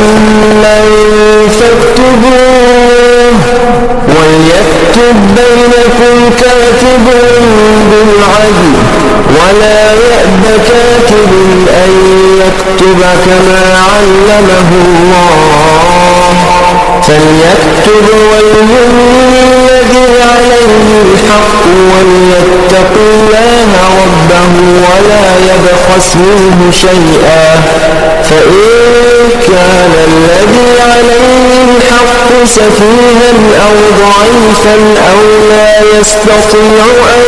مسمى فاكتبوه وليكتب بينكم كاتب بالعدل ولا يأب كاتب أن يكتب كما علمه الله فليكتب وليملل الذي عليه الحق وليتق الله ربه ولا يبخس منه شيئا فإن كان الذي عليه الحق سفيها أو ضعيفا أو لا يستطيع أن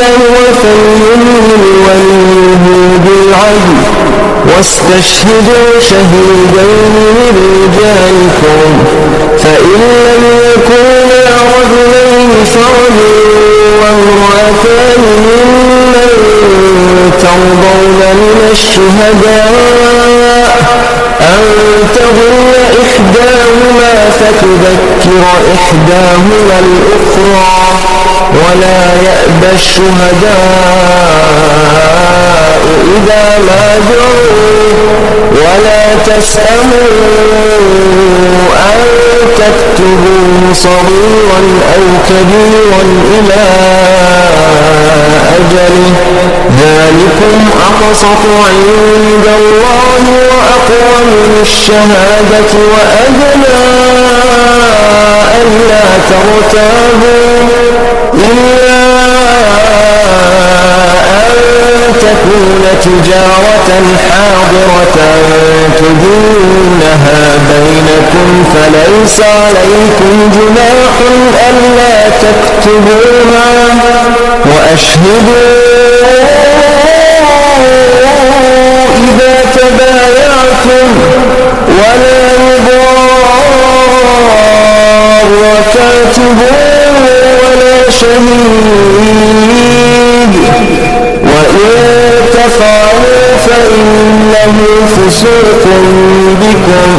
يمل فليملل وليه بالعدل واستشهدوا شهيدين من رجالكم فإن لم يكونا رجلين فرجل وامرأتان ممن ترضون من الشهداء أن تضل إحداهما فتذكر إحداهما الأخرى ولا يأبى الشهداء إذا ما دعوا ولا تسأموا أن تكتبوه صغيرا أو كبيرا إلى أجله ذلكم أقسط عند الله وأقوم للشهادة وأدنى ألا ترتابوا إلا أن تكون تجارة حاضرة تديرونها بينكم فليس عليكم جناح ألا تكتبوها وأشهدوا إذا تبايعتم ولا يضار كاتب ولا شهيد وإن تفعلوا فإنه فسوق بكم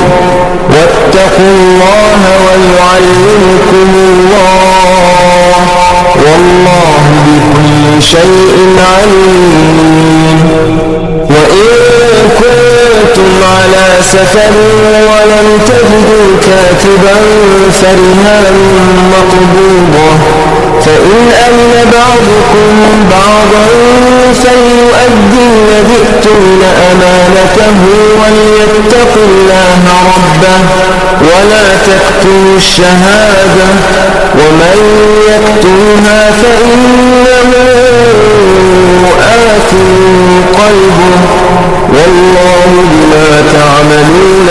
واتقوا الله ويعلمكم الله والله بكل شيء عليم وإن كنتم على سفر ولم تجدوا كاتبا فرهان مقبوضة فإن أمن بعضكم بعضا فليؤدي الذي ائتمن أمانته وليتق الله ربه ولا تكتموا الشهادة ومن يكتمها فإنه آثم قلبه والله بما تعملون